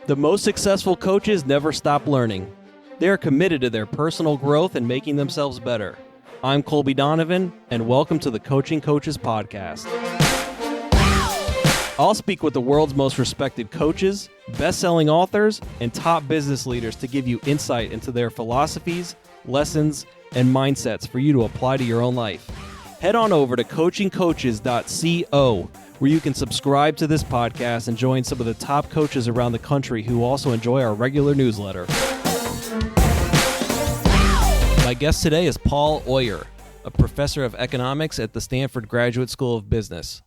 The most successful coaches never stop learning. They are committed to their personal growth and making themselves better. I'm Colby Donovan, and welcome to the Coaching Coaches Podcast. I'll speak with the world's most respected coaches, best-selling authors, and top business leaders to give you insight into their philosophies, lessons, and mindsets for you to apply to your own life. Head on over to coachingcoaches.co, where you can subscribe to this podcast and join some of the top coaches around the country who also enjoy our regular newsletter. My guest today is Paul Oyer, a professor of economics at the Stanford Graduate School of Business.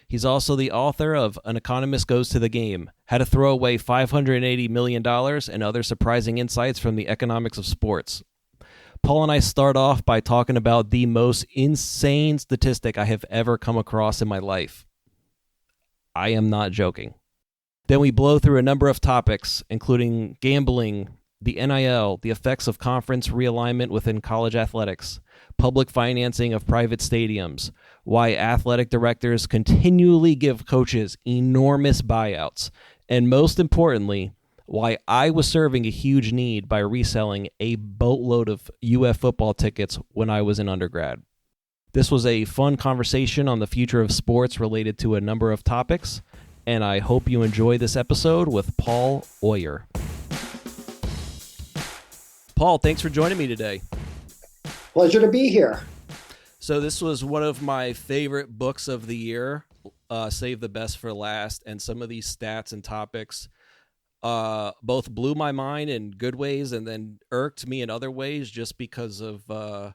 He's also the author of An Economist Goes to the Game, How to Throw Away $580 Million and Other Surprising Insights from the Economics of Sports. Paul and I start off by talking about the most insane statistic I have ever come across in my life. I am not joking. Then we blow through a number of topics, including gambling, the NIL, the effects of conference realignment within college athletics, public financing of private stadiums, why athletic directors continually give coaches enormous buyouts, and most importantly, why I was serving a huge need by reselling a boatload of UF football tickets when I was in undergrad. This was a fun conversation on the future of sports related to a number of topics, and I hope you enjoy this episode with Paul Oyer. Paul, thanks for joining me today. Pleasure to be here. So this was one of my favorite books of the year, Save the Best for Last, and some of these stats and topics both blew my mind in good ways and then irked me in other ways just because of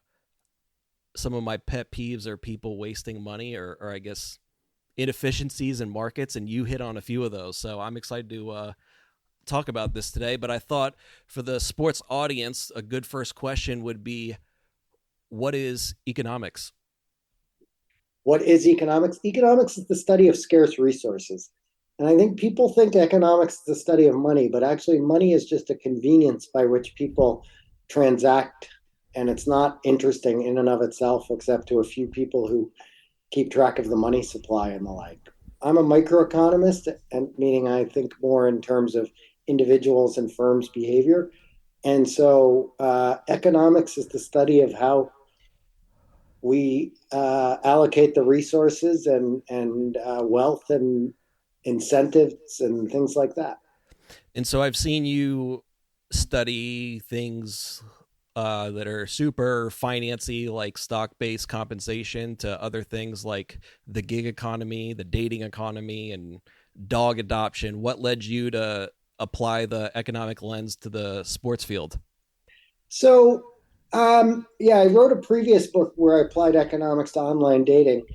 some of my pet peeves are people wasting money or I guess inefficiencies in markets, and you hit on a few of those. So I'm excited to talk about this today, but I thought for the sports audience, a good first question would be, what is economics? What is economics? Economics is the study of scarce resources. And I think people think economics is the study of money, but actually money is just a convenience by which people transact. And it's not interesting in and of itself, except to a few people who keep track of the money supply and the like. I'm a microeconomist, and meaning I think more in terms of individuals and firms' behavior. And so economics is the study of how we allocate the resources and wealth and incentives and things like that. And so I've seen you study things that are super financy, like stock-based compensation, to other things like the gig economy, the dating economy, and dog adoption. What led you to apply the economic lens to the sports field? So, I wrote a previous book where I applied economics to online dating.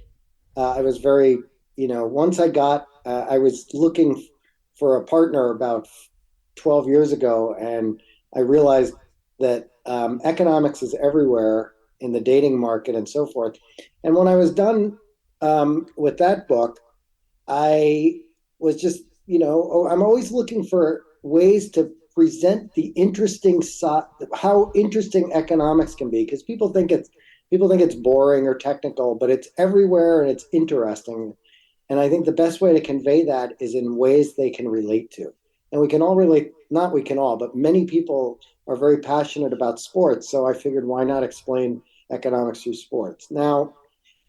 I was very, once I was looking for a partner about 12 years ago, and I realized that economics is everywhere in the dating market and so forth. And when I was done with that book, I was just, I'm always looking for ways to present the interesting how interesting economics can be, because people think it's boring or technical, but it's everywhere and it's interesting. And I think the best way to convey that is in ways they can relate to. And we can all relate, not we can all, but many people are very passionate about sports. So I figured, why not explain economics through sports? Now,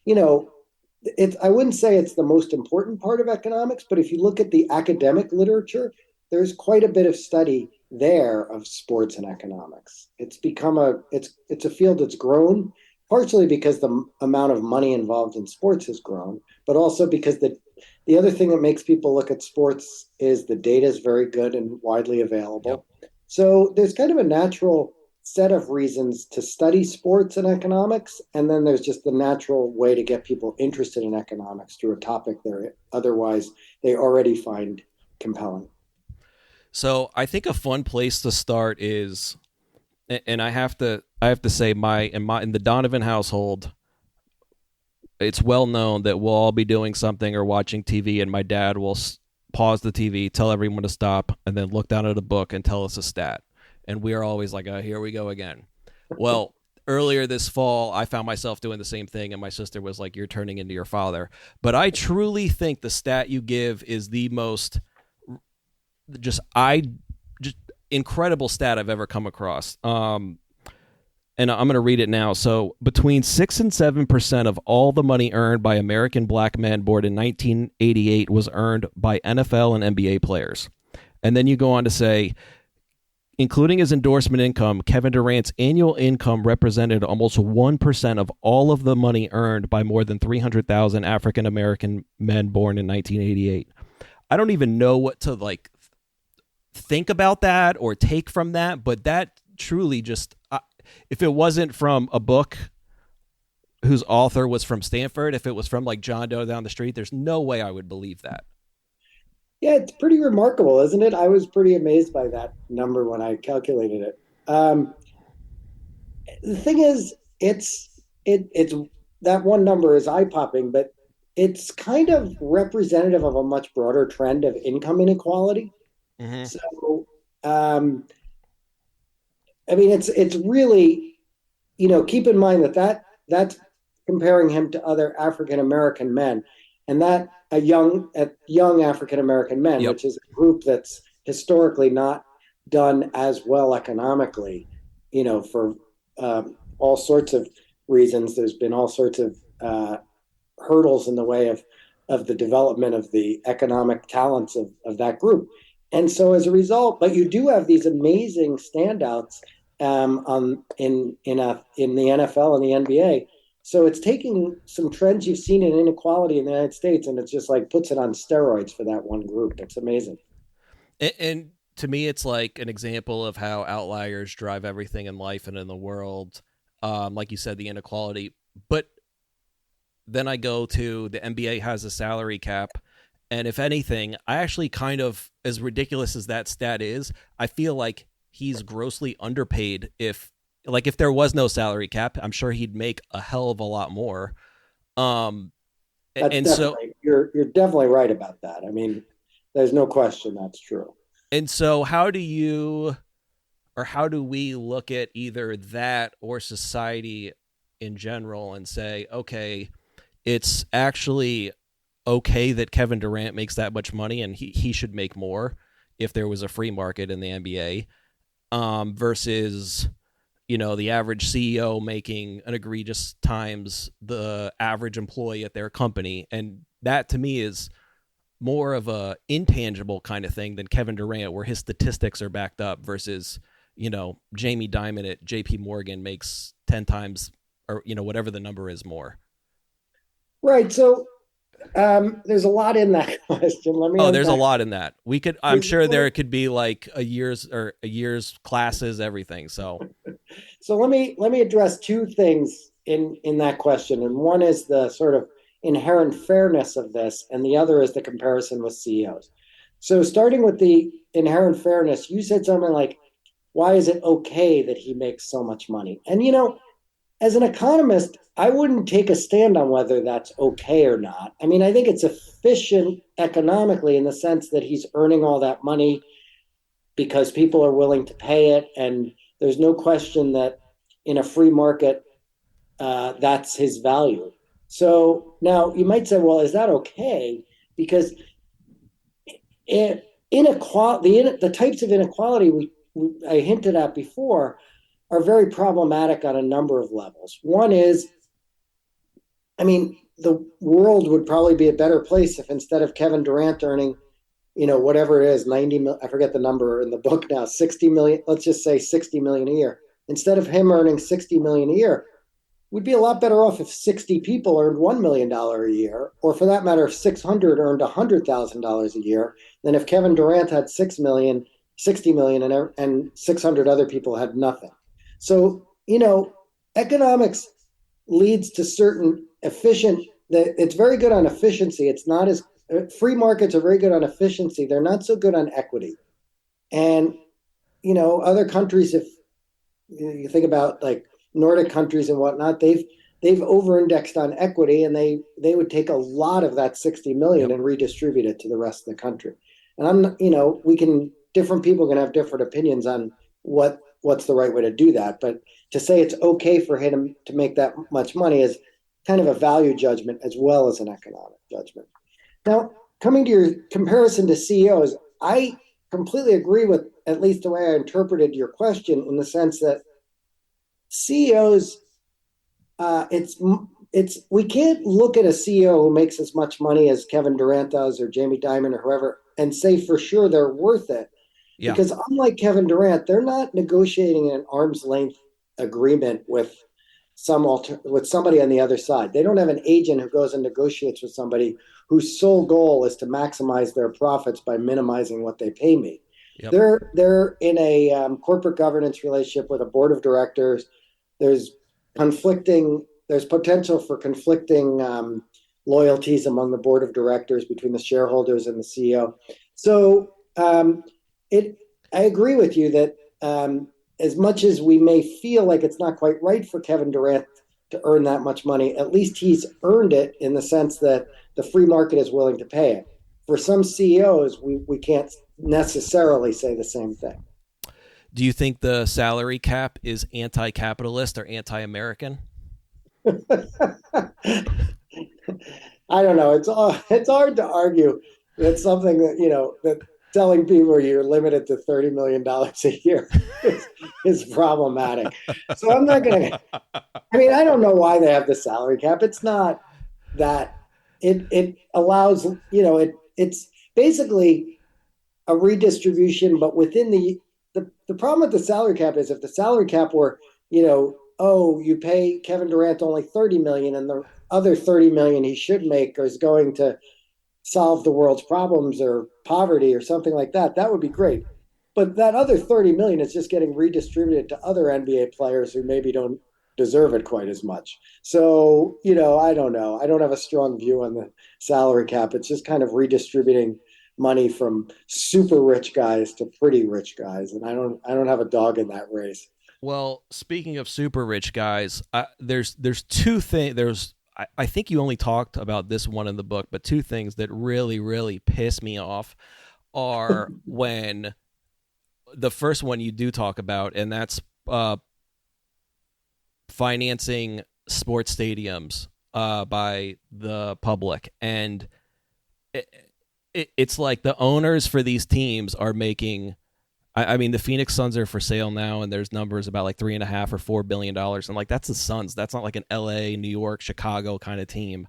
I wouldn't say it's the most important part of economics, but if you look at the academic literature, there's quite a bit of study there of sports and economics. It's become it's a field that's grown, partially because the amount of money involved in sports has grown, but also because the other thing that makes people look at sports is the data is very good and widely available. Yep. So there's kind of a natural set of reasons to study sports and economics, and then there's just the natural way to get people interested in economics through a topic otherwise they already find compelling. So I think a fun place to start is, and I have to say, in the Donovan household, it's well known that we'll all be doing something or watching TV, and my dad will pause the TV, tell everyone to stop, and then look down at a book and tell us a stat. And we are always like, here we go again. Well, earlier this fall, I found myself doing the same thing, and my sister was like, you're turning into your father. But I truly think the stat you give is the most just I just incredible stat I've ever come across. And I'm going to read it now. So, between 6 and 7% of all the money earned by American black men born in 1988 was earned by NFL and NBA players. And then you go on to say, including his endorsement income, Kevin Durant's annual income represented almost 1% of all of the money earned by more than 300,000 African American men born in 1988. I don't even know what to like think about that or take from that, but that truly just, if it wasn't from a book whose author was from Stanford, if it was from like John Doe down the street, there's no way I would believe that. Yeah, it's pretty remarkable, isn't it? I was pretty amazed by that number when I calculated it. The thing is, it's that one number is eye popping, but it's kind of representative of a much broader trend of income inequality. Mm-hmm. So, I mean, it's really, keep in mind that's comparing him to other African American men, and that young African American men, Yep. which is a group that's historically not done as well economically, for all sorts of reasons. There's been all sorts of hurdles in the way of the development of the economic talents of that group. And so as a result, but you do have these amazing standouts in the NFL and the NBA. So it's taking some trends you've seen in inequality in the United States, and it's just like puts it on steroids for that one group. It's amazing. And to me, it's like an example of how outliers drive everything in life and in the world. Like you said, the inequality. But then I go to the NBA has a salary cap. And if anything, I actually kind of, as ridiculous as that stat is, I feel like he's grossly underpaid. If there was no salary cap, I'm sure he'd make a hell of a lot more. That's And so definitely you're definitely right about that. I mean, there's no question that's true. and so how do we look at either that or society in general and say, okay, it's actually okay that Kevin Durant makes that much money and he should make more if there was a free market in the NBA, versus, the average CEO making an egregious times the average employee at their company. And that to me is more of a intangible kind of thing than Kevin Durant, where his statistics are backed up, versus, Jamie Dimon at JP Morgan makes 10 times or, whatever the number is more. Right. So there's a lot in that question. Let me There's a unpack. lot in that. I'm sure there could be like a year's classes, everything. So So let me address two things in that question, and one is the sort of inherent fairness of this, and the other is the comparison with CEOs. So starting with the inherent fairness, you said something like, "Why is it okay that he makes so much money?" And as an economist, I wouldn't take a stand on whether that's okay or not. I mean, I think it's efficient economically in the sense that he's earning all that money because people are willing to pay it, and there's no question that in a free market, that's his value. So now you might say, well, is that okay? Because the types of inequality I hinted at before are very problematic on a number of levels. One is, I mean, the world would probably be a better place if instead of Kevin Durant earning, whatever it is, 90, I forget the number in the book now, 60 million, let's just say 60 million a year. Instead of him earning 60 million a year, we'd be a lot better off if 60 people earned $1 million a year, or for that matter, if 600 earned $100,000 a year, than if Kevin Durant had 6 million, 60 million, and 600 other people had nothing. So, economics leads to certain it's very good on efficiency. It's not as free markets are very good on efficiency. They're not so good on equity. And, other countries, if you think about like Nordic countries and whatnot, they've over-indexed on equity, and they would take a lot of that 60 million Yep. and redistribute it to the rest of the country. And different people can have different opinions on what's the right way to do that. But to say it's okay for him to make that much money is kind of a value judgment as well as an economic judgment. Now, coming to your comparison to CEOs, I completely agree with at least the way I interpreted your question, in the sense that CEOs, it's we can't look at a CEO who makes as much money as Kevin Durant does or Jamie Dimon or whoever and say for sure they're worth it, Yeah. because unlike Kevin Durant, they're not negotiating an arm's length agreement with with somebody on the other side. They don't have an agent who goes and negotiates with somebody whose sole goal is to maximize their profits by minimizing what they pay me. Yep. They're in a corporate governance relationship with a board of directors. There's conflicting. There's potential for conflicting loyalties among the board of directors between the shareholders and the CEO. So it. I agree with you that as much as we may feel like it's not quite right for Kevin Durant to earn that much money, at least he's earned it in the sense that the free market is willing to pay it. For some CEOs, we can't necessarily say the same thing. Do you think the salary cap is anti-capitalist or anti-American? I don't know. It's hard to argue that something that that telling people you're limited to $30 million a year is problematic. So I'm not going to. I mean, I don't know why they have the salary cap. It's not that it allows it's basically a redistribution, but within the problem with the salary cap is if the salary cap were oh, you pay Kevin Durant only 30 million and the other 30 million he should make is going to solve the world's problems or poverty or something like that, that would be great. But that other 30 million is just getting redistributed to other NBA players who maybe don't deserve it quite as much. So, I don't know. I don't have a strong view on the salary cap. It's just kind of redistributing money from super rich guys to pretty rich guys. And I don't have a dog in that race. Well, speaking of super rich guys, there's two things. I think you only talked about this one in the book, but two things that really, really piss me off are when the first one you do talk about, and that's financing sports stadiums by the public. And it's like the owners for these teams are making. I mean, the Phoenix Suns are for sale now, and there's numbers about like $3.5 or $4 billion, and like that's the Suns. That's not like an LA, New York, Chicago kind of team.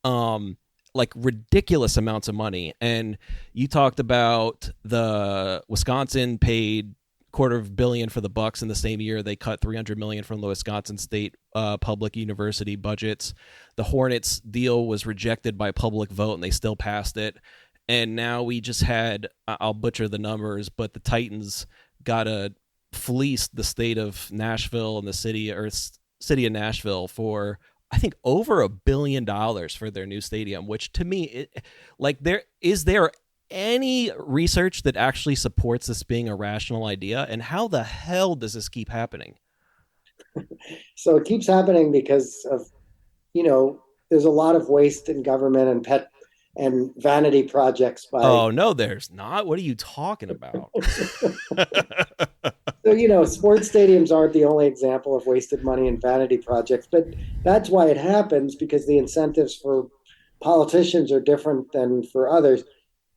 Like ridiculous amounts of money. And you talked about the Wisconsin paid $250 million for the Bucks in the same year. They cut $300 million from the Wisconsin State public university budgets. The Hornets deal was rejected by public vote, and they still passed it. And now we just had, I'll butcher the numbers, but the Titans got to fleece the state of Nashville and the city of Nashville for, I think, over $1 billion for their new stadium, which to me, is there any research that actually supports this being a rational idea? And how the hell does this keep happening? So it keeps happening because of, there's a lot of waste in government and vanity projects by. Oh, no, there's not. What are you talking about? So, sports stadiums aren't the only example of wasted money and vanity projects, but that's why it happens, because the incentives for politicians are different than for others.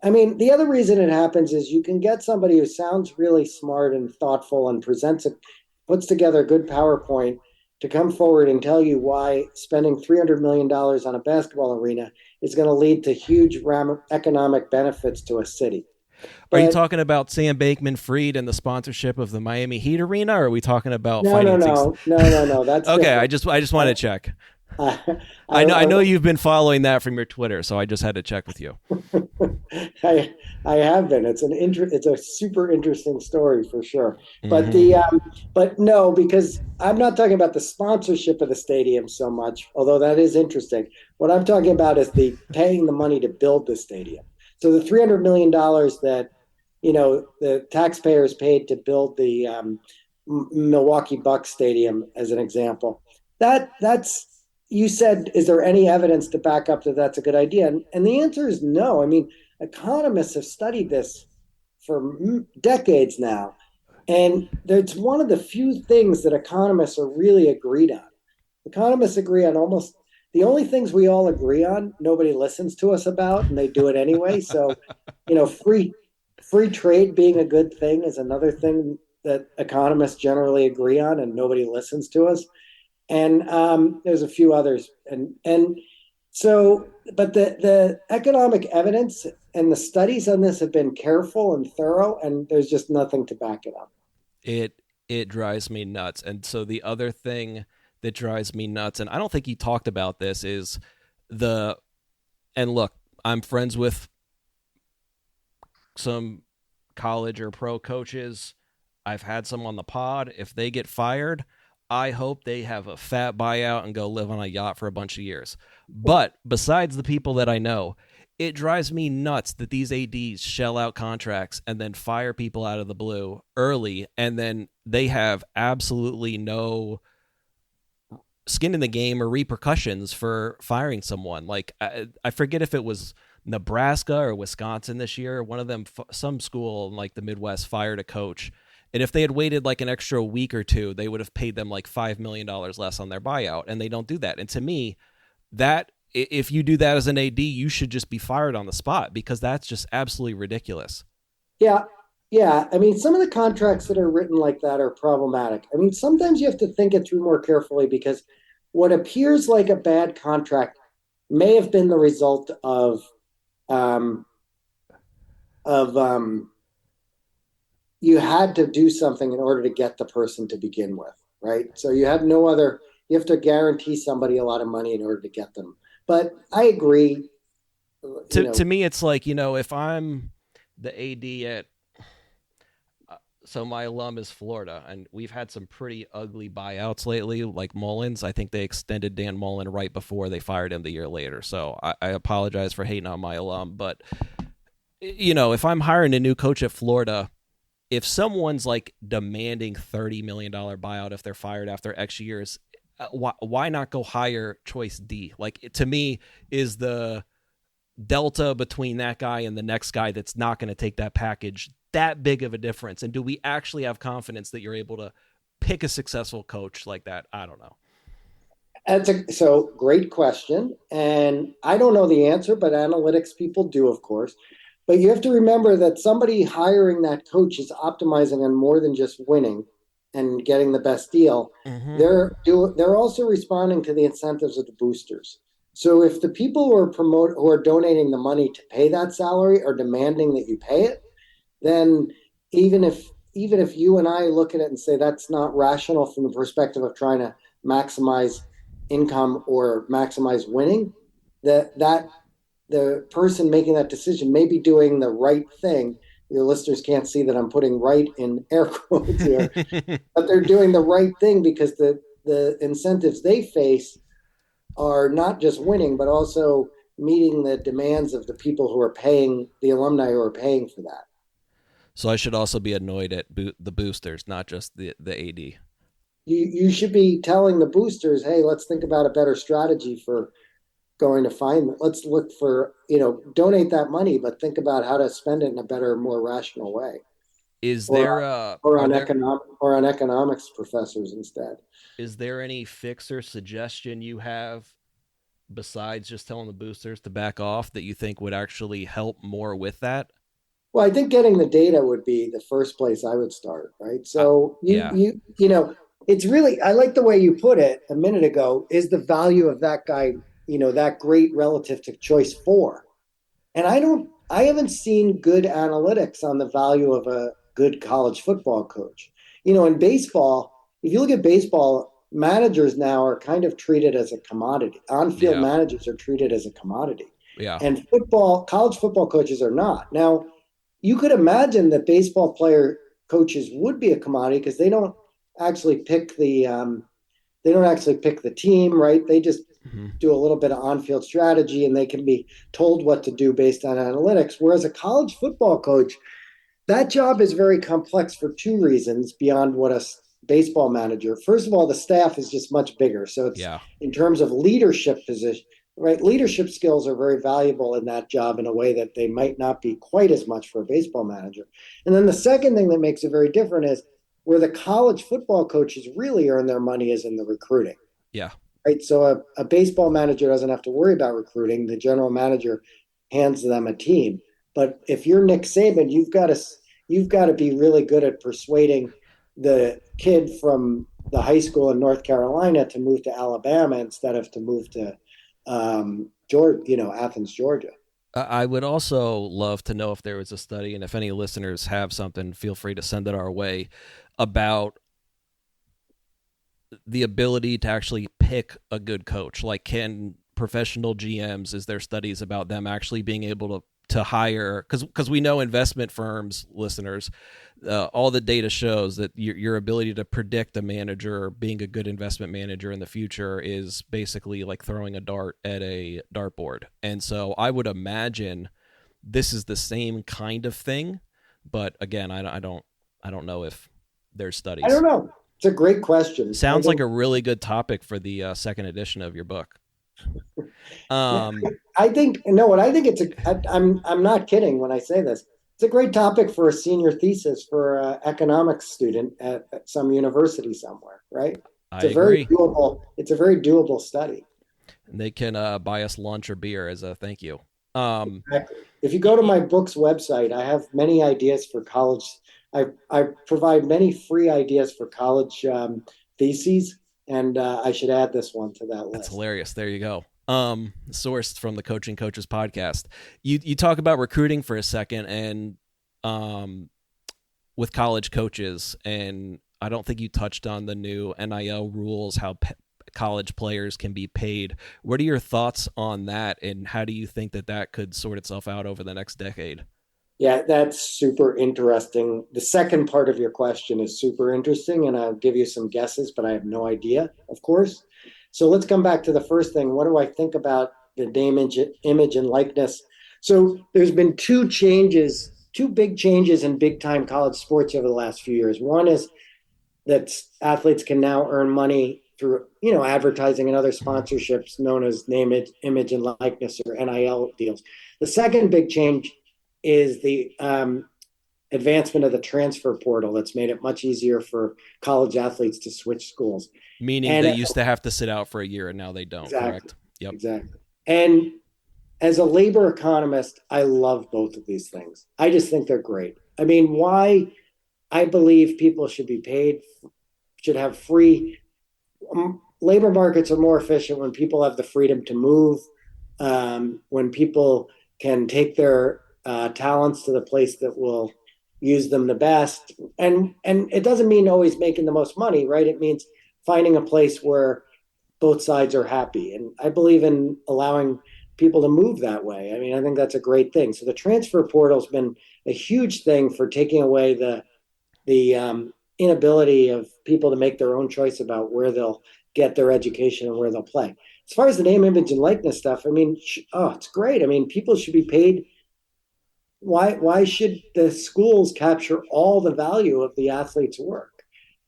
I mean, the other reason it happens is you can get somebody who sounds really smart and thoughtful and puts together a good PowerPoint to come forward and tell you why spending $300 million on a basketball arena is going to lead to huge economic benefits to a city. Are you talking about Sam Bankman-Fried and the sponsorship of the Miami Heat arena, or are we talking about financing? No. That's okay. Different. I just want to check. I know you've been following that from your Twitter, so I just had to check with you. I have been. It's a super interesting story for sure. Mm-hmm. But no, because I'm not talking about the sponsorship of the stadium so much, although that is interesting. What I'm talking about is the paying the money to build the stadium. So the $300 million that the taxpayers paid to build the Milwaukee Bucks stadium, as an example, that's. You said, is there any evidence to back up that that's a good idea? And the answer is no. I mean, economists have studied this for decades now. And it's one of the few things that economists are really agreed on. Economists agree on almost the only things we all agree on, nobody listens to us about, and they do it anyway. So, free free trade being a good thing is another thing that economists generally agree on, and nobody listens to us. And there's a few others, and so, but the economic evidence and the studies on this have been careful and thorough, and there's just nothing to back it up. It drives me nuts. And so the other thing that drives me nuts, and I don't think he talked about this, is the and look, I'm friends with some college or pro coaches. I've had some on the pod. If they get fired, I hope they have a fat buyout and go live on a yacht for a bunch of years. But besides the people that I know, it drives me nuts that these ADs shell out contracts and then fire people out of the blue early, and then they have absolutely no skin in the game or repercussions for firing someone. Like I forget if it was Nebraska or Wisconsin this year. One of them, some school in like the Midwest, fired a coach. And if they had waited like an extra week or two, they would have paid them like $5 million less on their buyout. And they don't do that. And to me, that if you do that as an AD, you should just be fired on the spot, because that's just absolutely ridiculous. Yeah, yeah. I mean, some of the contracts that are written like that are problematic. I mean, sometimes you have to think it through more carefully, because what appears like a bad contract may have been the result um, of you had to do something in order to get the person to begin with, right? So you had no other. You have to guarantee somebody a lot of money in order to get them. But I agree. To me, it's like, if I'm the AD at so my alum is Florida, and we've had some pretty ugly buyouts lately, like Mullins. I think they extended Dan Mullen right before they fired him the year later. So I apologize for hating on my alum. But, if I'm hiring a new coach at Florida, if someone's like demanding $30 million buyout if they're fired after X years, why not go hire choice D? Like, to me, is the delta between that guy and the next guy that's not going to take that package that big of a difference? And do we actually have confidence that you're able to pick a successful coach like that? I don't know. So great question. And I don't know the answer, but analytics people do, of course. But you have to remember that somebody hiring that coach is optimizing on more than just winning and getting the best deal. Mm-hmm. They're also responding to the incentives of the boosters. So if the people who are donating the money to pay that salary are demanding that you pay it, then even if you and I look at it and say that's not rational from the perspective of trying to maximize income or maximize winning, that the person making that decision may be doing the right thing. Your listeners can't see that I'm putting right in air quotes here, but they're doing the right thing because the incentives they face are not just winning, but also meeting the demands of the people who are paying, the alumni who are paying for that. So I should also be annoyed at the boosters, not just the AD. You should be telling the boosters, hey, let's think about a better strategy for going to find them. Let's look for, donate that money, but think about how to spend it in a better, more rational way. Is or, there or on economics professors instead? Is there any fix or suggestion you have besides just telling the boosters to back off that you think would actually help more with that? Well, I think getting the data would be the first place I would start, right? So it's really, I like the way you put it a minute ago, is the value of that guy, that great relative to choice 4. And I haven't seen good analytics on the value of a good college football coach. In baseball, if you look at baseball, managers now are kind of treated as a commodity. On-field managers are treated as a commodity. Yeah. And college football coaches are not. Now, you could imagine that baseball player coaches would be a commodity because they don't actually pick the team, right? They just do a little bit of on-field strategy, and they can be told what to do based on analytics. Whereas a college football coach, that job is very complex for 2 reasons beyond what a baseball manager. First of all, the staff is just much bigger. So it's in terms of leadership position, right? Leadership skills are very valuable in that job in a way that they might not be quite as much for a baseball manager. And then the second thing that makes it very different is where the college football coaches really earn their money is in the recruiting. Yeah. Right. So a baseball manager doesn't have to worry about recruiting. The general manager hands them a team. But if you're Nick Saban, you've got to be really good at persuading the kid from the high school in North Carolina to move to Alabama instead of to move to Georgia, Athens, Georgia. I would also love to know if there was a study, and if any listeners have something, feel free to send it our way, about the ability to actually pick a good coach. Like, can professional GMs, is there studies about them actually being able to hire, because we know investment firms, listeners, all the data shows that your ability to predict a manager being a good investment manager in the future is basically like throwing a dart at a dartboard. And so I would imagine this is the same kind of thing, but again, I don't know if there's I don't studies. know. It's a great question. Sounds like a really good topic for the second edition of your book. I think no. What I think I'm not kidding when I say this. It's a great topic for a senior thesis for an economics student at some university somewhere, right? I agree. It's a very doable study. And they can buy us lunch or beer as a thank you. Exactly. If you go to my book's website, I have many ideas for college. I provide many free ideas for college theses, and I should add this one to that list. That's hilarious. There you go. Sourced from the Coaching Coaches podcast. You talk about recruiting for a second, and with college coaches, and I don't think you touched on the new NIL rules, how college players can be paid. What are your thoughts on that, and how do you think that could sort itself out over the next decade? Yeah, that's super interesting. The second part of your question is super interesting, and I'll give you some guesses, but I have no idea, of course. So let's come back to the first thing. What do I think about the name, image, and likeness? So there's been two big changes in big time college sports over the last few years. One is that athletes can now earn money through advertising and other sponsorships known as name, image, and likeness, or NIL deals. The second big change is the advancement of the transfer portal that's made it much easier for college athletes to switch schools. Meaning they used to have to sit out for a year and now they don't, exactly, correct? Yep. Exactly. And as a labor economist, I love both of these things. I just think they're great. I mean, I believe people should be paid, should have free labor markets are more efficient when people have the freedom to move, when people can take their talents to the place that will use them the best. And it doesn't mean always making the most money, right? It means finding a place where both sides are happy. And I believe in allowing people to move that way. I mean, I think that's a great thing. So the transfer portal has been a huge thing for taking away the inability of people to make their own choice about where they'll get their education and where they'll play. As far as the name, image, and likeness stuff, I mean, it's great. I mean, people should be paid. Why should the schools capture all the value of the athlete's work?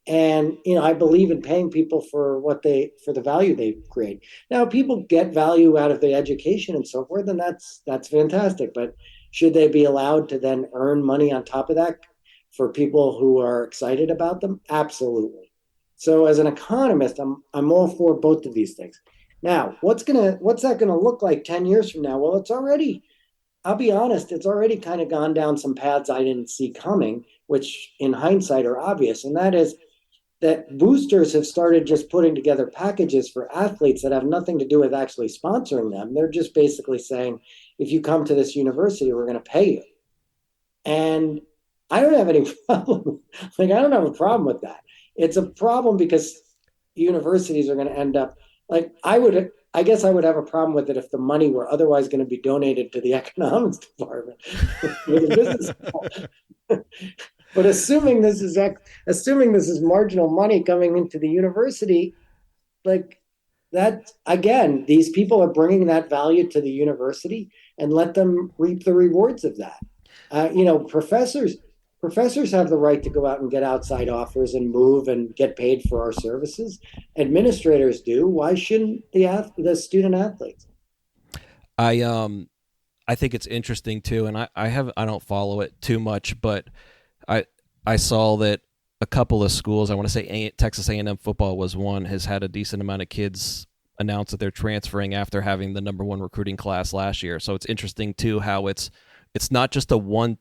And I believe in paying people for the value they create. Now, people get value out of the education and so forth, and that's fantastic. But should they be allowed to then earn money on top of that for people who are excited about them? Absolutely. So, as an economist, I'm all for both of these things. Now, what's that gonna look like 10 years from now? Well, I'll be honest, it's already kind of gone down some paths I didn't see coming, which in hindsight are obvious, and that is that boosters have started just putting together packages for athletes that have nothing to do with actually sponsoring them. They're just basically saying, if you come to this university, we're going to pay you. And I don't have any problem. I don't have a problem with that. It's a problem because universities are going to end up I guess I would have a problem with it if the money were otherwise going to be donated to the economics department or the business. But assuming this is marginal money coming into the university, like that, again, these people are bringing that value to the university, and let them reap the rewards of that. Professors have the right to go out and get outside offers and move and get paid for our services. Administrators do. Why shouldn't the student athletes? I think it's interesting too, and I don't follow it too much, but I saw that a couple of schools, I want to say Texas A&M football was one, has had a decent amount of kids announce that they're transferring after having the number one recruiting class last year. So it's interesting too how it's it's not just a one.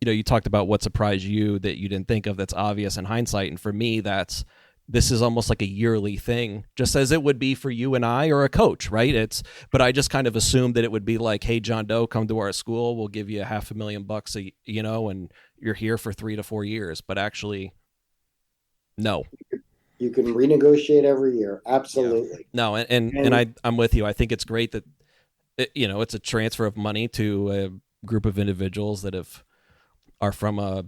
You talked about what surprised you that you didn't think of that's obvious in hindsight. And for me, this is almost like a yearly thing, just as it would be for you and I or a coach, right? But I just kind of assumed that it would be like, hey, John Doe, come to our school. We'll give you $500,000, and you're here for 3 to 4 years. But actually, no. You can renegotiate every year. Absolutely. Yeah. No. And I'm with you. I think it's great that, it's a transfer of money to a group of individuals that are from a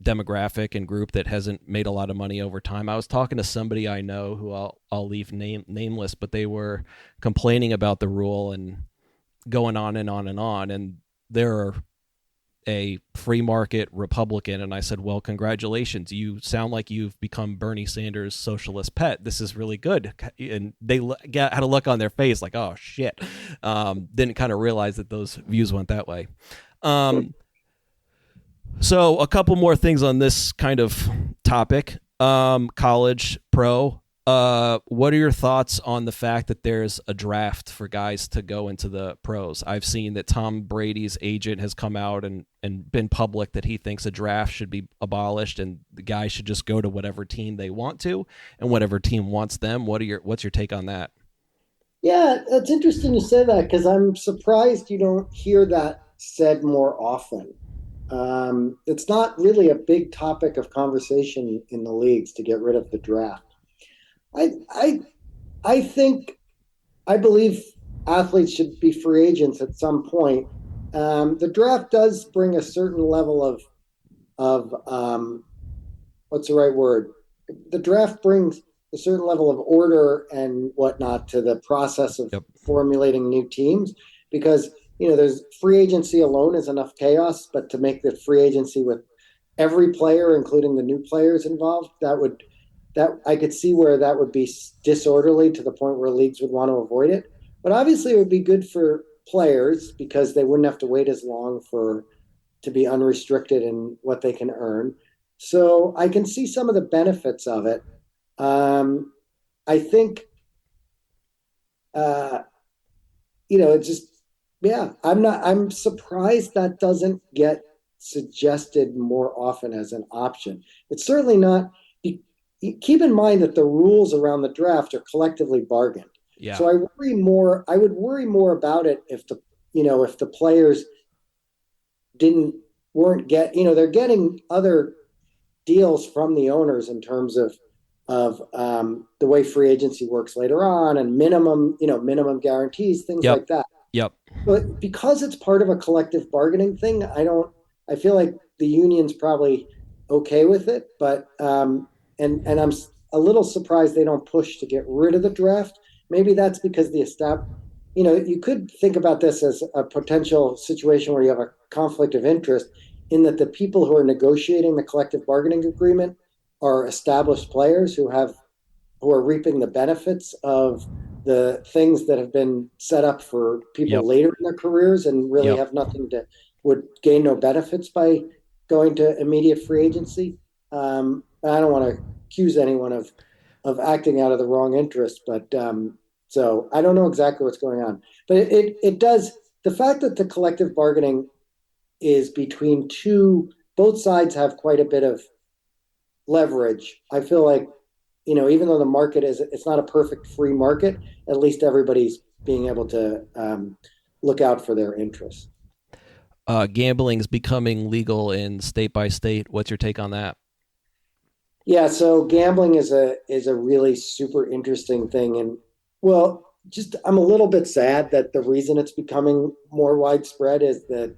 demographic and group that hasn't made a lot of money over time. I was talking to somebody I know who I'll leave nameless, but they were complaining about the rule and going on and on and on. And they're a free market Republican. And I said, well, congratulations. You sound like you've become Bernie Sanders' socialist pet. This is really good. And they had a look on their face like, oh, shit. Didn't kind of realize that those views went that way. So a couple more things on this kind of topic. College pro. What are your thoughts on the fact that there's a draft for guys to go into the pros? I've seen that Tom Brady's agent has come out and been public that he thinks a draft should be abolished and the guys should just go to whatever team they want to and whatever team wants them. What's your take on that? Yeah, it's interesting you say that because I'm surprised you don't hear that said more often. It's not really a big topic of conversation in the leagues to get rid of the draft. I think I believe athletes should be free agents at some point. The draft does bring a certain level of what's the right word? The draft brings a certain level of order and whatnot to the process of formulating new teams because there's free agency alone is enough chaos, but to make the free agency with every player, including the new players involved, that I could see where that would be disorderly to the point where leagues would want to avoid it. But obviously it would be good for players because they wouldn't have to wait as long to be unrestricted in what they can earn. So I can see some of the benefits of it. I think, it's just, yeah, I'm surprised that doesn't get suggested more often as an option. It's certainly not. Keep in mind that the rules around the draft are collectively bargained. Yeah. So I would worry more about it if the players they're getting other deals from the owners in terms of the way free agency works later on and minimum guarantees, things like that. Yep. But because it's part of a collective bargaining thing, I feel like the union's probably okay with it, but and I'm a little surprised they don't push to get rid of the draft. Maybe that's because you could think about this as a potential situation where you have a conflict of interest in that the people who are negotiating the collective bargaining agreement are established players who are reaping the benefits of the things that have been set up for people later in their careers and really have would gain no benefits by going to immediate free agency. I don't want to accuse anyone of acting out of the wrong interest, but so I don't know exactly what's going on. But it does, the fact that the collective bargaining is between both sides have quite a bit of leverage. I feel like, even though the market it's not a perfect free market, at least everybody's being able to look out for their interests. Gambling is becoming legal in state by state. What's your take on that? Yeah, so gambling is a really super interesting thing, and I'm a little bit sad that the reason it's becoming more widespread is that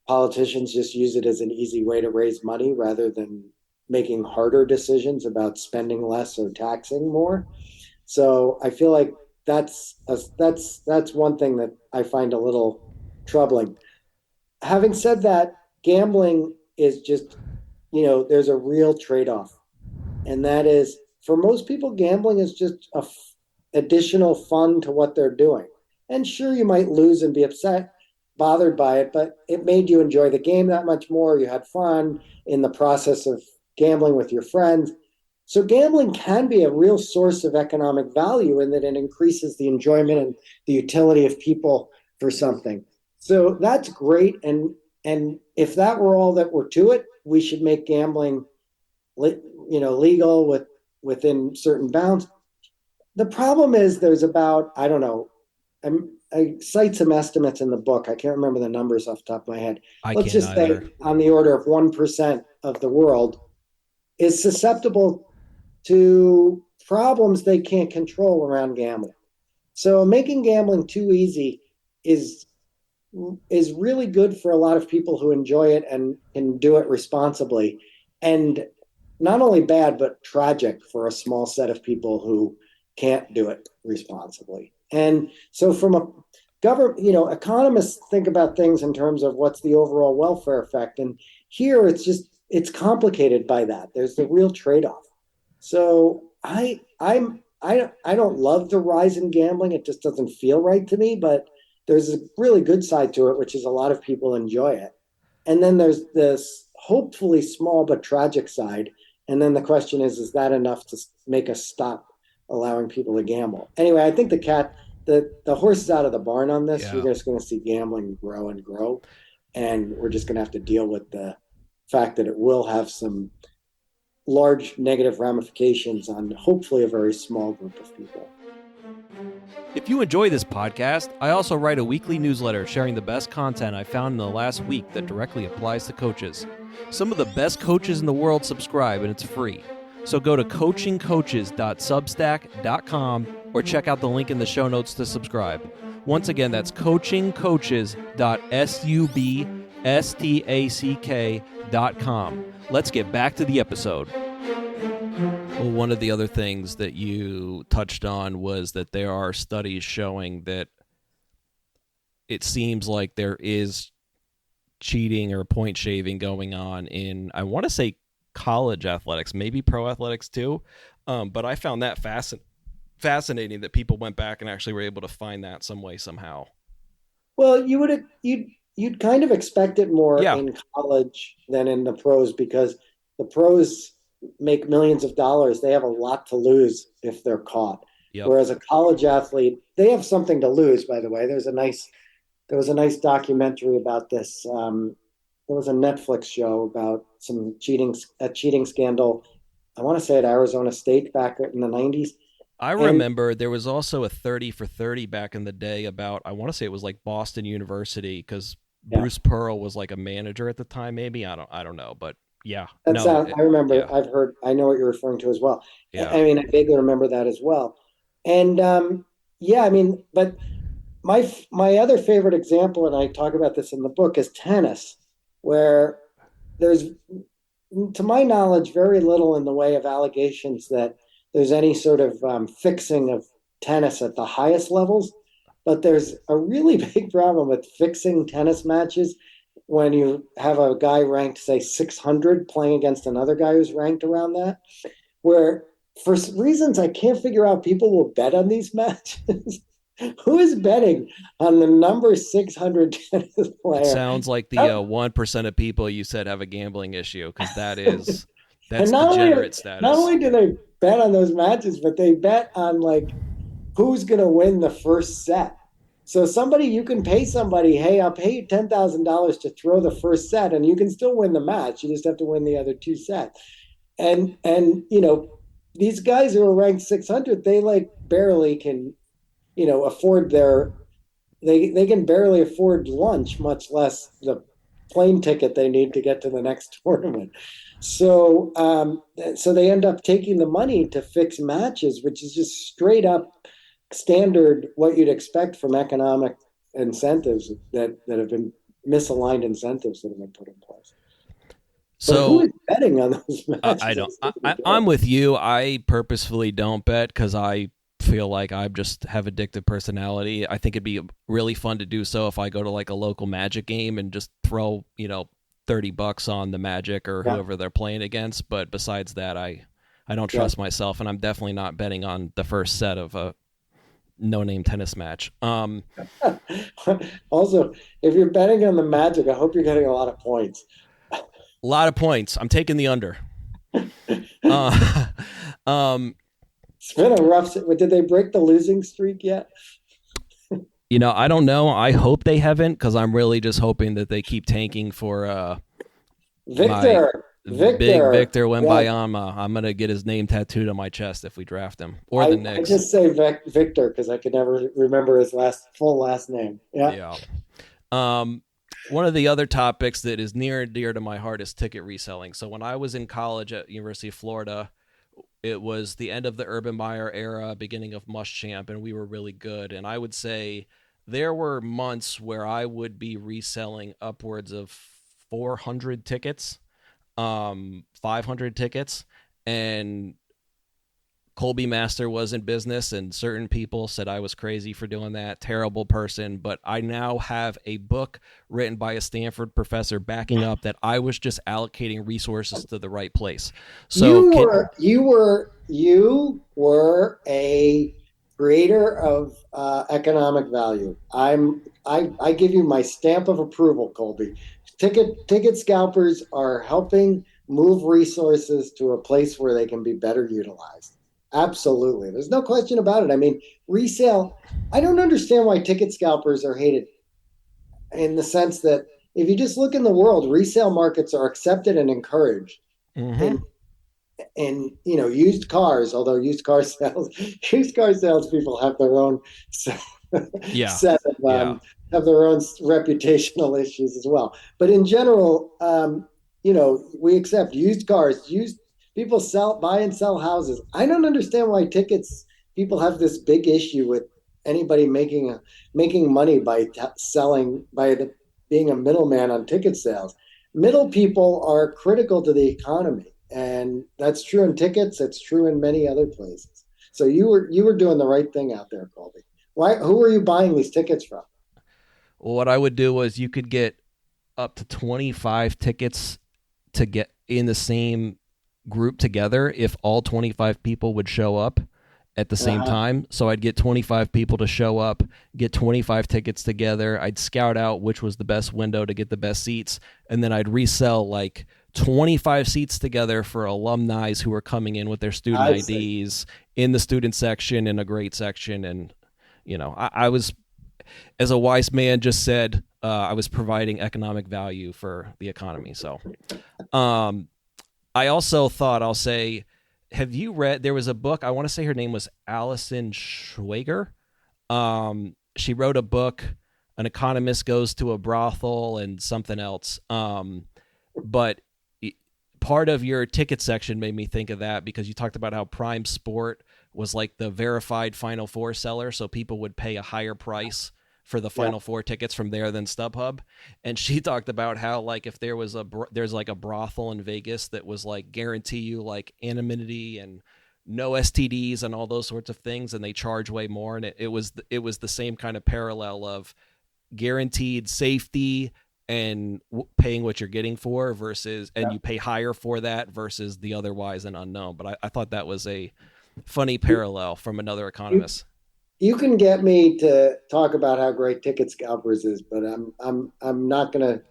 politicians just use it as an easy way to raise money rather than making harder decisions about spending less or taxing more. So I feel like that's one thing that I find a little troubling. Having said that, gambling is just, there's a real trade-off. And that is, for most people, gambling is just additional fun to what they're doing. And sure, you might lose and be bothered by it, but it made you enjoy the game that much more. You had fun in the process of gambling with your friends. So gambling can be a real source of economic value in that it increases the enjoyment and the utility of people for something. So that's great. And if that were all that were to it, we should make gambling, legal within certain bounds. The problem is there's about, I don't know, I cite some estimates in the book. I can't remember the numbers off the top of my head. I Let's can't just say either. on the order of 1% of the world is susceptible to problems they can't control around gambling. So making gambling too easy is is really good for a lot of people who enjoy it and can do it responsibly, and not only bad but tragic for a small set of people who can't do it responsibly. And so from a government, economists think about things in terms of what's the overall welfare effect, and here it's complicated by that. There's the real trade-off. So I don't love the rise in gambling. It just doesn't feel right to me, but there's a really good side to it, which is a lot of people enjoy it. And then there's this hopefully small but tragic side. And then the question is that enough to make us stop allowing people to gamble? Anyway, I think the horse is out of the barn on this. Yeah. You're just going to see gambling grow and grow. And we're just going to have to deal with the fact that it will have some large negative ramifications on hopefully a very small group of people. If you enjoy this podcast, I also write a weekly newsletter sharing the best content I found in the last week that directly applies to coaches. Some of the best coaches in the world subscribe, and it's free. So go to coachingcoaches.substack.com or check out the link in the show notes to subscribe. Once again, that's coachingcoaches.substack.com. Let's get back to the episode. Well, one of the other things that you touched on was that there are studies showing that it seems like there is cheating or point shaving going on in, I want to say, college athletics, maybe pro athletics too. But I found that fascinating that people went back and actually were able to find that some way, somehow. Well, you'd kind of expect it more in college than in the pros, because the pros make millions of dollars. They have a lot to lose if they're caught. Yep. Whereas a college athlete, they have something to lose, by the way. There was a nice documentary about this. There was a Netflix show about a cheating scandal. I want to say at Arizona State back in the 90s. I remember there was also a 30 for 30 back in the day about, I want to say it was like Boston University, because Bruce Pearl was like a manager at the time, maybe. I don't know, but yeah. I remember. Yeah. I know what you're referring to as well. Yeah. I mean, I vaguely remember that as well. And but my other favorite example, and I talk about this in the book, is tennis, where there's, to my knowledge, very little in the way of allegations that there's any sort of fixing of tennis at the highest levels. But there's a really big problem with fixing tennis matches when you have a guy ranked, say, 600 playing against another guy who's ranked around that, where for reasons I can't figure out, people will bet on these matches. Who is betting on the number 600 tennis player? It sounds like the 1% of people you said have a gambling issue, because that's degenerate status. Not only do they bet on those matches, but they bet on like who's going to win the first set. So you can pay somebody, hey, I'll pay you $10,000 to throw the first set, and you can still win the match. You just have to win the other two sets. And these guys who are ranked 600, they like barely can, afford they can barely afford lunch, much less the plane ticket they need to get to the next tournament. So they end up taking the money to fix matches, which is just straight up standard what you'd expect from economic incentives that have been misaligned incentives that have been put in place. So but who is betting on those matches? I don't. I'm with you. I purposefully don't bet because I feel like I just have addictive personality. I think it'd be really fun to do so if I go to like a local Magic game and just throw $30 on the Magic or whoever they're playing against. But besides that, I don't trust myself, and I'm definitely not betting on the first set of a no-name tennis match. Also, if you're betting on the Magic, I hope you're getting a lot of points. A lot of points. I'm taking the under. It's been a rough. Did they break the losing streak yet? I don't know. I hope they haven't, because I'm really just hoping that they keep tanking for my Victor, big Victor. Victor Yeah, Wembanyama. I'm gonna get his name tattooed on my chest if we draft him, or the I Knicks. just say Victor because I could never remember his full last name. Yeah. Yeah. Um, One of the other topics that is near and dear to my heart is ticket reselling. So when I was in college at University of Florida, it was the end of the Urban Meyer era, beginning of Muschamp, and we were really good. And I would say there were months where I would be reselling upwards of 400 tickets, 500 tickets, and Colby Master was in business, and certain people said I was crazy for doing that. Terrible person. But I now have a book written by a Stanford professor backing up that I was just allocating resources to the right place. So You were a creator of economic value. I give you my stamp of approval, Colby. Ticket scalpers are helping move resources to a place where they can be better utilized. Absolutely. There's no question about it. I mean, resale, I don't understand why ticket scalpers are hated in the sense that if you just look in the world, resale markets are accepted and encouraged. mm-hmm. In used cars, although used car salespeople have their own Yeah, set of yeah, have their own reputational issues as well. But in general, we accept used cars. Used people buy and sell houses. I don't understand why tickets. People have this big issue with anybody making money by selling being a middleman on ticket sales. Middle people are critical to the economy, and that's true in tickets. It's true in many other places. So you were doing the right thing out there, Colby. Why? Who are you buying these tickets from? well, what I would do was you could get up to 25 tickets to get in the same group together if all 25 people would show up at the same Uh-huh. time. So I'd get 25 people to show up, get 25 tickets together. I'd scout out which was the best window to get the best seats, and then I'd resell like 25 seats together for alumni who were coming in with their student I see. IDs in the student section, in a great section. And I was, as a wise man just said, I was providing economic value for the economy. So um, I also thought, I'll say, have you read, there was a book, I want to say her name was Allison Schwager. She wrote a book, An Economist Goes to a Brothel, and something else. But part of your ticket section made me think of that, because you talked about how Prime Sport was like the verified Final Four seller, so people would pay a higher price for the Yeah, Final Four tickets from there than StubHub. And she talked about how, like, if there's like a brothel in Vegas that was like guarantee you like anonymity and no STDs and all those sorts of things, and they charge way more. And it was the same kind of parallel of guaranteed safety and paying what you're getting for versus, and yeah. you pay higher for that versus the otherwise and unknown. But I thought that was a funny parallel from another You, economist. you can get me to talk about how great Ticket Scalpers is, but I'm not gonna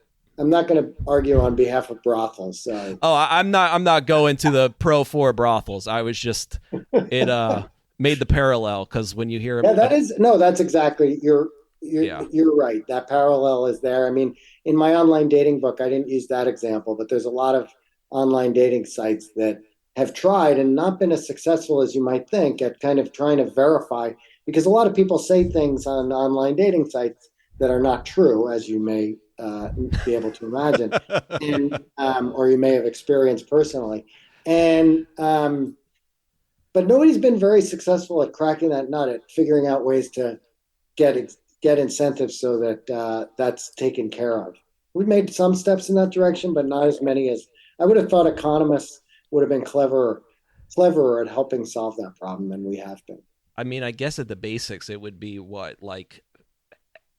argue on behalf of brothels. Sorry. Oh, I'm not going to the Pro 4 brothels. I was just, it made the parallel, because when you hear Yeah, that is no. That's exactly you're yeah. you're right. That parallel is there. I mean, in my online dating book, I didn't use that example, but there's a lot of online dating sites that have tried and not been as successful as you might think at kind of trying to verify, because a lot of people say things on online dating sites that are not true, as you may be able to imagine, and or you may have experienced personally, and but nobody's been very successful at cracking that nut, at figuring out ways to get get incentives so that that's taken care of. We've made some steps in that direction, but not as many as I would have thought. Economists would have been cleverer at helping solve that problem than we have been. I mean, I guess at the basics, it would be what, like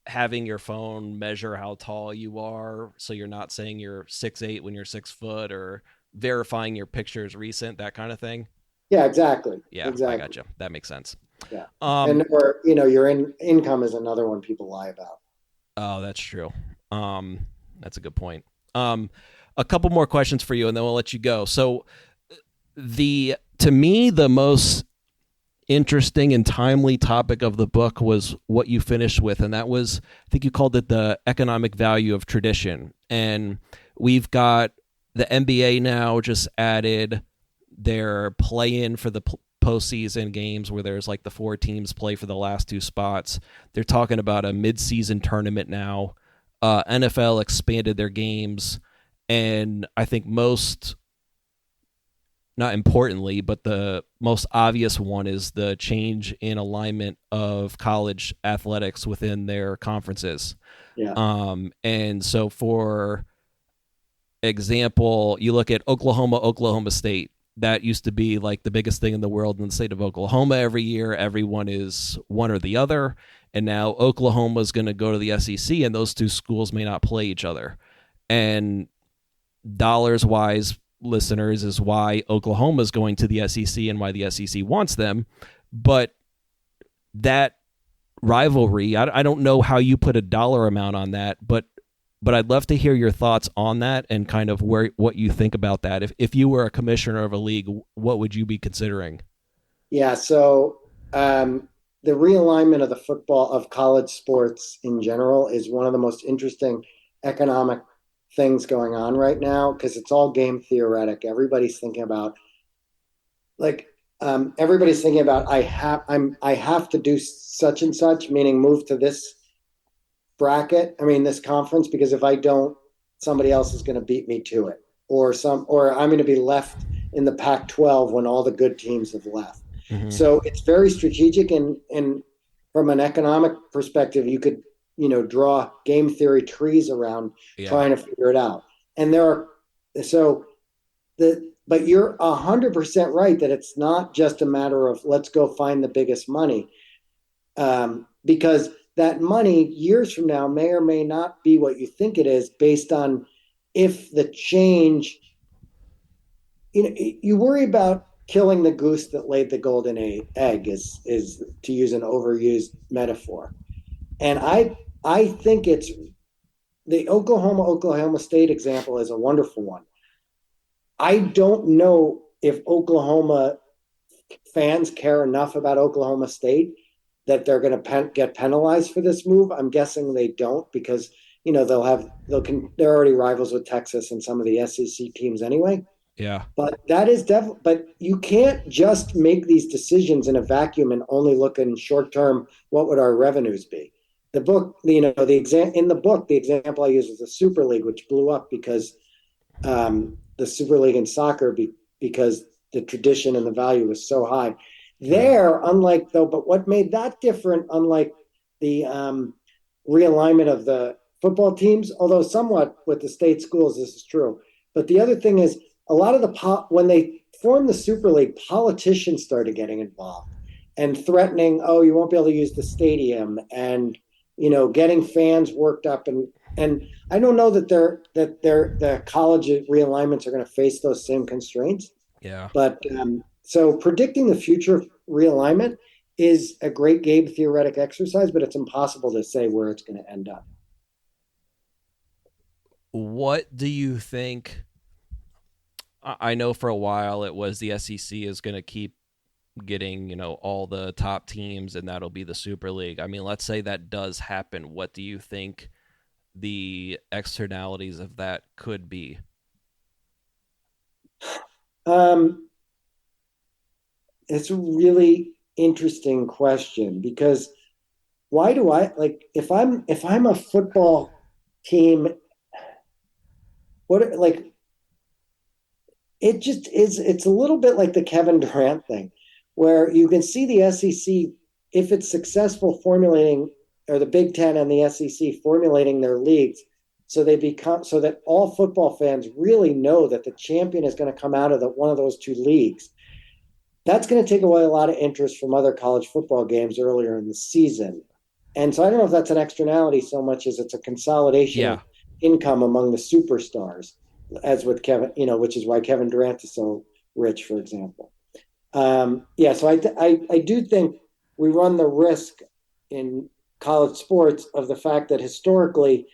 having your phone measure how tall you are, so you're not saying you're 6'8" when you're 6 foot, or verifying your picture is recent, that kind of thing. Yeah, exactly, Yeah, I got exactly. you. That makes sense. Yeah, Um, and or your income is another one people lie about. oh, that's true. That's a good point. Um, a couple more questions for you, and then we'll let you go. So, the to me the most interesting and timely topic of the book was what you finished with, and that was, I think you called it the economic value of tradition. And we've got the NBA now just added their play-in for the postseason games where there's like the 4 teams play for the last 2 spots. They're talking about a mid-season tournament now. NFL expanded their games, and I think most, not importantly, but the most obvious one is the change in alignment of college athletics within their conferences. Yeah. And so, for example, you look at Oklahoma State. That used to be like the biggest thing in the world in the state of Oklahoma every year. Everyone is one or the other. And now Oklahoma is going to go to the SEC, and those 2 schools may not play each other. And dollars-wise, listeners, is why Oklahoma is going to the SEC and why the SEC wants them. But that rivalry, I don't know how you put a dollar amount on that, but I'd love to hear your thoughts on that and kind of what you think about that. If you were a commissioner of a league, what would you be considering? Yeah. So the realignment of the football of college sports in general is one of the most interesting economic things going on right now, because it's all game theoretic. Everybody's thinking about I have to do such and such, meaning move to this bracket. I mean, this conference, because if I don't, somebody else is going to beat me to it, or I'm going to be left in the Pac-12 when all the good teams have left. Mm-hmm. So it's very strategic, and from an economic perspective, you could draw game theory trees around trying to figure it out. And but you're 100% right that it's not just a matter of let's go find the biggest money, because that money years from now may or may not be what you think it is, based on if the change, you worry about killing the goose that laid the golden egg, is to use an overused metaphor. And I think it's the Oklahoma State example is a wonderful one. I don't know if Oklahoma fans care enough about Oklahoma State that they're going to get penalized for this move. I'm guessing they don't, because they're already rivals with Texas and some of the SEC teams anyway. Yeah. But that is definitely. But you can't just make these decisions in a vacuum and only look in short term. What would our revenues be? The book, in the book, the example I use was the Super League, which blew up because the Super League in soccer, because the tradition and the value was so high. But what made that different, unlike the realignment of the football teams, although somewhat with the state schools, this is true. But the other thing is, a lot of when they formed the Super League, politicians started getting involved and threatening, oh, you won't be able to use the stadium, and getting fans worked up, and I don't know that the college realignments are going to face those same constraints. Yeah. But so predicting the future of realignment is a great game theoretic exercise, but it's impossible to say where it's going to end up. What do you think? I know for a while it was the SEC is going to keep getting, all the top teams, and that'll be the Super League. I mean, let's say that does happen. What do you think the externalities of that could be? It's a really interesting question, because why do I if I'm a football team, it just is. It's a little bit like the Kevin Durant thing, where you can see the SEC, if it's successful formulating, or the Big Ten and the SEC formulating their leagues, so that all football fans really know that the champion is going to come out of one of those 2 leagues. That's going to take away a lot of interest from other college football games earlier in the season. And so I don't know if that's an externality so much as it's a consolidation of income among the superstars, as with Kevin, which is why Kevin Durant is so rich, for example. So I do think we run the risk in college sports of the fact that historically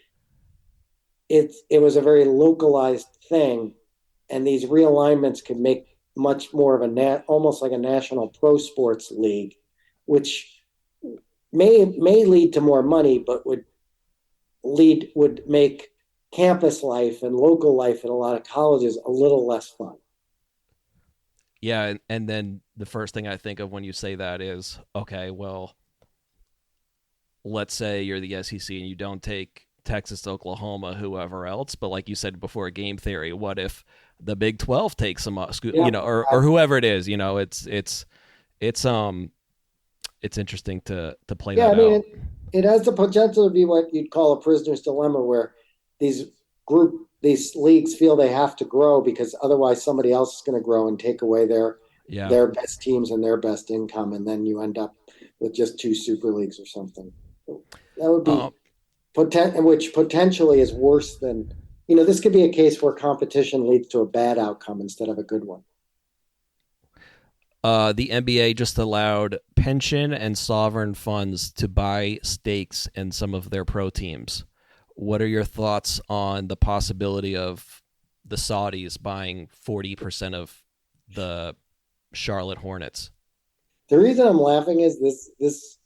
it was a very localized thing, and these realignments can make much more of almost like a national pro sports league, which may lead to more money, but would make campus life and local life at a lot of colleges a little less fun. Yeah, and then the first thing I think of when you say that is, okay, well, let's say you're the SEC and you don't take Texas, Oklahoma, whoever else, but like you said before, game theory, what if the Big 12 takes some, Yeah, or whoever it is, it's it's interesting to play yeah. I that mean, out. it has the potential to be what you'd call a prisoner's dilemma, where these these leagues feel they have to grow because otherwise somebody else is going to grow and take away Yeah. their best teams and their best income, and then you end up with just two super leagues or something. That would Um, be which potentially is worse than, this could be a case where competition leads to a bad outcome instead of a good one. the NBA just allowed pension and sovereign funds to buy stakes in some of their pro teams. What are your thoughts on the possibility of the Saudis buying 40% of the Charlotte Hornets? The reason I'm laughing is this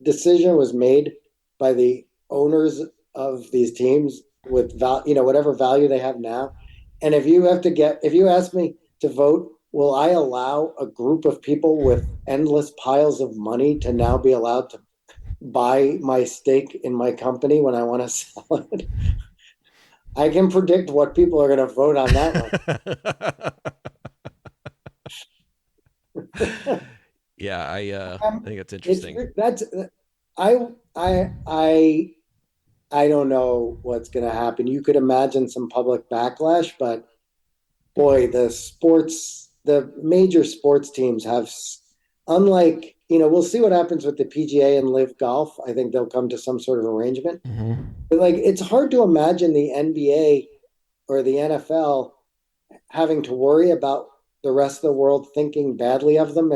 decision was made by the owners of these teams with whatever value they have now. And if you ask me to vote, will I allow a group of people with endless piles of money to now be allowed to buy my stake in my company when I want to sell it? I can predict what people are going to vote on that one. Yeah, I think it's It's interesting. that's I I I I don't know what's going to happen. You could imagine some public backlash, but boy, the major sports teams have, unlike, we'll see what happens with the PGA and Live Golf. I think they'll come to some sort of arrangement. Mm-hmm. But like, it's hard to imagine the NBA or the NFL having to worry about the rest of the world thinking badly of them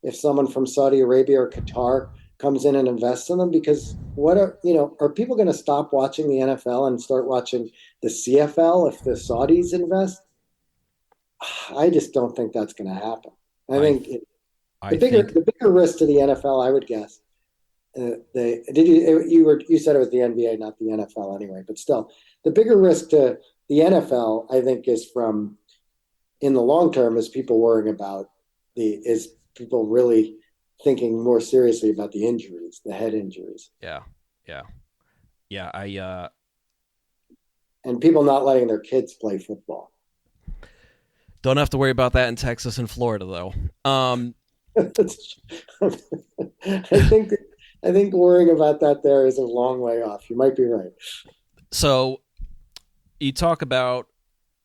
if someone from Saudi Arabia or Qatar comes in and invests in them, because are people going to stop watching the NFL and start watching the CFL if the Saudis invest? I just don't think that's going to happen. I I think th- the I bigger think the bigger risk to the NFL, I would guess. You said it was the NBA, not the NFL anyway, but still, the bigger risk to the NFL, I think, is from, in the long term, is people worrying about is people really thinking more seriously about the injuries, the head injuries, yeah, yeah, yeah. I and people not letting their kids play football. don't have to worry about that in Texas and Florida though. I think I think worrying about that there is a long way off. You might be right. So you talk about,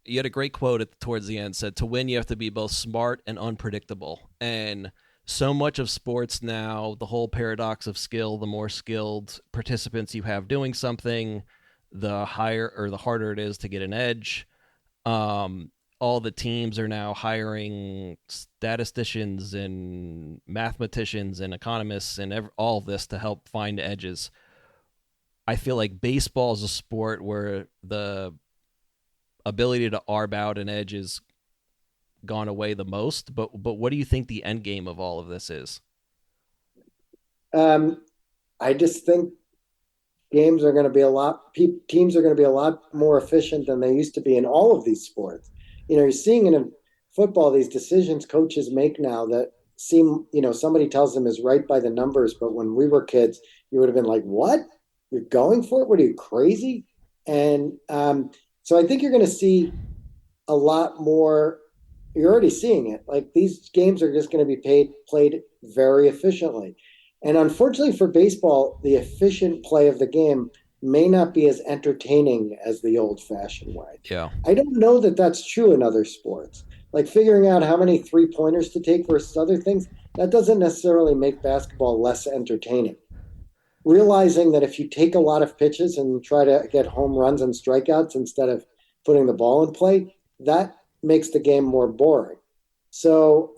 you had a great quote towards the end, said to win you have to be both smart and unpredictable. And so much of sports now, the whole paradox of skill, the more skilled participants you have doing something, the higher or the harder it is to get an edge. um, all the teams are now hiring statisticians and mathematicians and economists and all of this to help find edges. I feel like baseball is a sport where the ability to arb out an edge is gone away the most. But what do you think the end game of all of this is? Um, I just think games are going to be teams are going to be a lot more efficient than they used to be in all of these sports. You're seeing in football these decisions coaches make now that seem, somebody tells them is right by the numbers, but when we were kids, you would have been like, "What? You're going for it? What are you, crazy?" And so I think you're going to see a lot more. You're already seeing it. Like, these games are just going to be played very efficiently. And unfortunately for baseball, the efficient play of the game may not be as entertaining as the old fashioned way. Yeah. I don't know that that's true in other sports. Like, figuring out how many three pointers to take versus other things, that doesn't necessarily make basketball less entertaining. Realizing that if you take a lot of pitches and try to get home runs and strikeouts instead of putting the ball in play, that makes the game more boring. So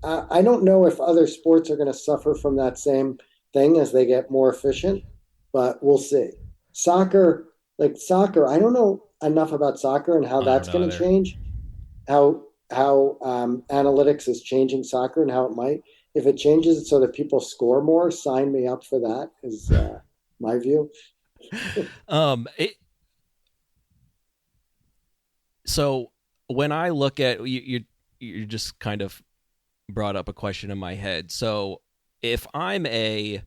I don't know if other sports are going to suffer from that same thing as they get more efficient, but we'll see. Soccer, I don't know enough about soccer and how I don't that's know going to either. change. How analytics is changing soccer and how it might. If it changes it so that people score more, sign me up for that. Is my view. Um, it, so when I look at you just kind of brought up a question in my head. So if I'm a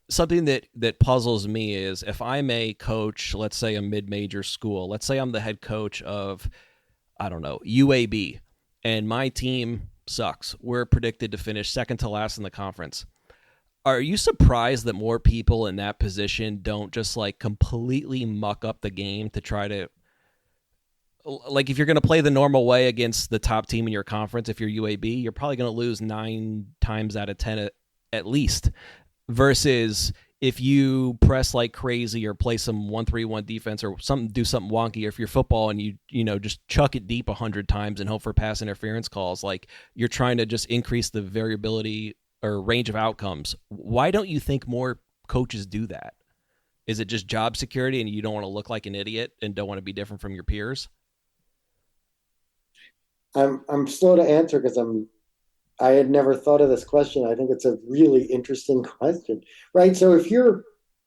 something that puzzles me is if I'm a coach, let's say a mid-major school, let's say I'm the head coach of, I don't know, UAB, and my team sucks. We're predicted to finish second to last in the conference. Are you surprised that more people in that position don't just like completely muck up the game to try to, like, if you're going to play the normal way against the top team in your conference, if you're UAB, you're probably going to lose 9 times out of 10 at least, versus if you press like crazy or play some 1-3-1 defense or do something wonky, or if you're football and you just chuck it deep 100 times and hope for pass interference calls, like you're trying to just increase the variability or range of outcomes. Why don't you think more coaches do that? Is it just job security and you don't want to look like an idiot and don't want to be different from your peers? I'm slow to answer because I had never thought of this question. I think it's a really interesting question, right? So if you're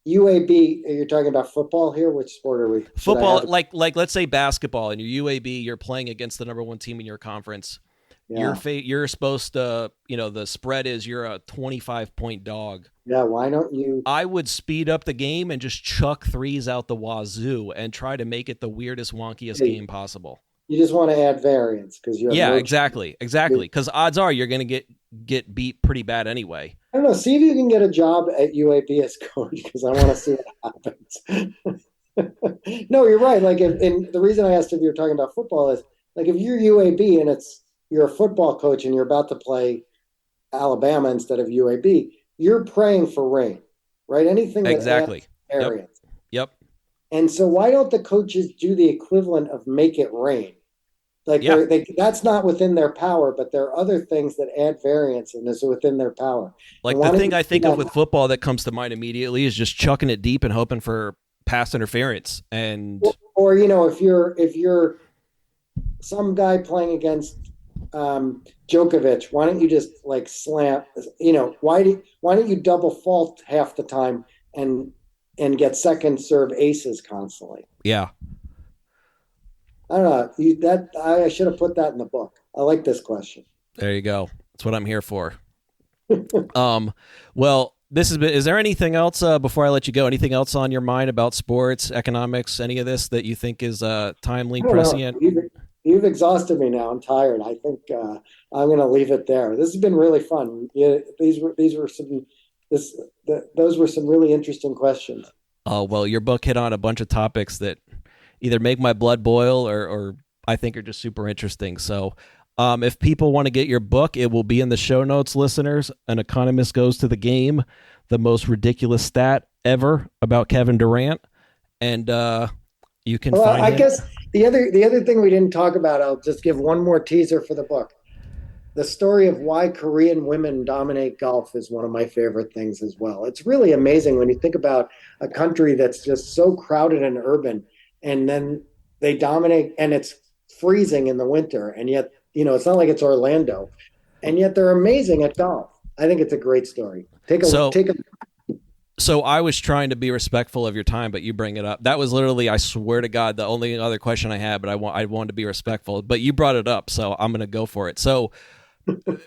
UAB, you're talking about football here. Which sport are we? Football, like let's say basketball, and you're UAB, you're playing against the number one team in your conference. Yeah. You're supposed to, the spread is you're a 25-point dog. Yeah, why don't you? I would speed up the game and just chuck threes out the wazoo and try to make it the weirdest, wonkiest game possible. You just want to add variance because you have exactly. Because odds are you're going to get beat pretty bad anyway. I don't know. See if you can get a job at UAB as coach because I want to see what happens. No, you're right. Like, and the reason I asked if you're talking about football is like if you're UAB and you're a football coach and you're about to play Alabama instead of UAB, you're praying for rain, right? Anything that exactly adds variance. Yep. And so why don't the coaches do the equivalent of make it rain? Like that's not within their power, but there are other things that add variance and is within their power. Like the thing I think of with football that comes to mind immediately is just chucking it deep and hoping for pass interference. And or if you're some guy playing against Djokovic, why don't you just like slam? Why don't you double fault half the time and get second serve aces constantly? Yeah. I don't know. I should have put that in the book. I like this question. There you go. That's what I'm here for. Well, is there anything else before I let you go? Anything else on your mind about sports, economics, any of this that you think is timely, prescient? You've exhausted me now. I'm tired. I think I'm going to leave it there. This has been really fun. Yeah, those were some really interesting questions. Oh, well, your book hit on a bunch of topics that either make my blood boil or I think are just super interesting. So if people want to get your book, it will be in the show notes, listeners. An Economist Goes to the Game, the most ridiculous stat ever about Kevin Durant. And you can find I guess the other thing we didn't talk about, I'll just give one more teaser for the book. The story of why Korean women dominate golf is one of my favorite things as well. It's really amazing when you think about a country that's just so crowded and urban, and then they dominate, and it's freezing in the winter, and yet it's not like it's Orlando, and yet they're amazing at golf. I think it's a great story. So I was trying to be respectful of your time, but you bring it up. That was literally, I swear to God, the only other question I had, but I wanted to be respectful. But you brought it up, so I'm going to go for it. So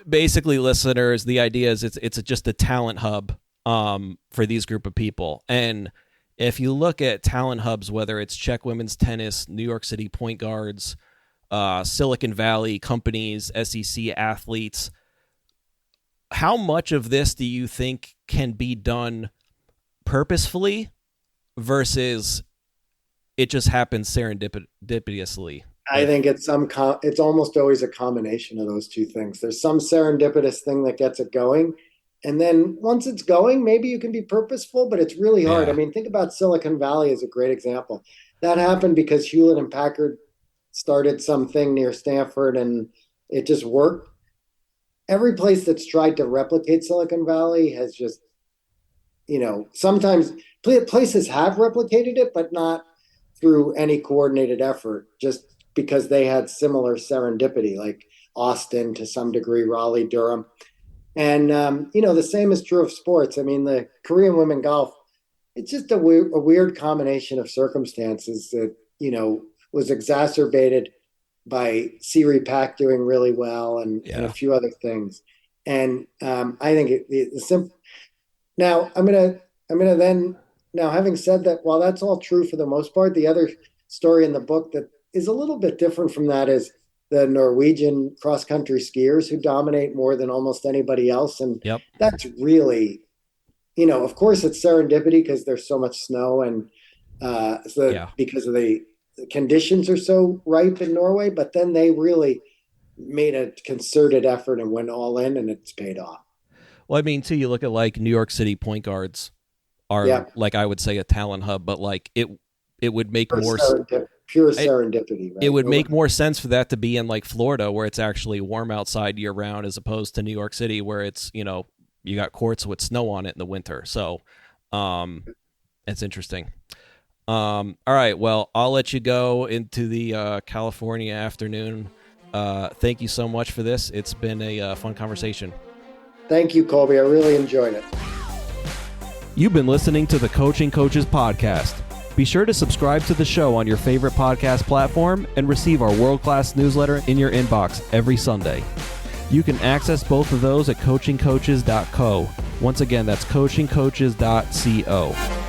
basically, listeners, the idea is it's just a talent hub for these group of people. And if you look at talent hubs, whether it's Czech women's tennis, New York City point guards, Silicon Valley companies, SEC athletes, how much of this do you think can be done purposefully versus it just happens serendipitously? I think it's almost always a combination of those two things. There's some serendipitous thing that gets it going. And then once it's going, maybe you can be purposeful, but it's really hard. Yeah. I mean, think about Silicon Valley as a great example. That happened because Hewlett and Packard started something near Stanford and it just worked. Every place that's tried to replicate Silicon Valley has just, sometimes places have replicated it, but not through any coordinated effort, just because they had similar serendipity, like Austin to some degree, Raleigh, Durham. And, the same is true of sports. I mean, the Korean women golf, it's just a weird combination of circumstances that, was exacerbated by Siri Pack doing really well and a few other things. And I think the simple. Now I'm gonna then now having said that, while that's all true for the most part, the other story in the book that is a little bit different from that is the Norwegian cross country skiers who dominate more than almost anybody else, and that's really, of course it's serendipity because there's so much snow and because of the conditions are so ripe in Norway, but then they really made a concerted effort and went all in, and it's paid off. Well, I mean, too, you look at like New York City point guards are like, I would say, a talent hub, but like it would make pure serendipity. Right? It would make more sense for that to be in like Florida, where it's actually warm outside year round, as opposed to New York City, where it's, you got courts with snow on it in the winter. So it's interesting. All right. Well, I'll let you go into the California afternoon. Thank you so much for this. It's been a fun conversation. Thank you, Colby. I really enjoyed it. You've been listening to the Coaching Coaches Podcast. Be sure to subscribe to the show on your favorite podcast platform and receive our world-class newsletter in your inbox every Sunday. You can access both of those at coachingcoaches.co. Once again, that's coachingcoaches.co.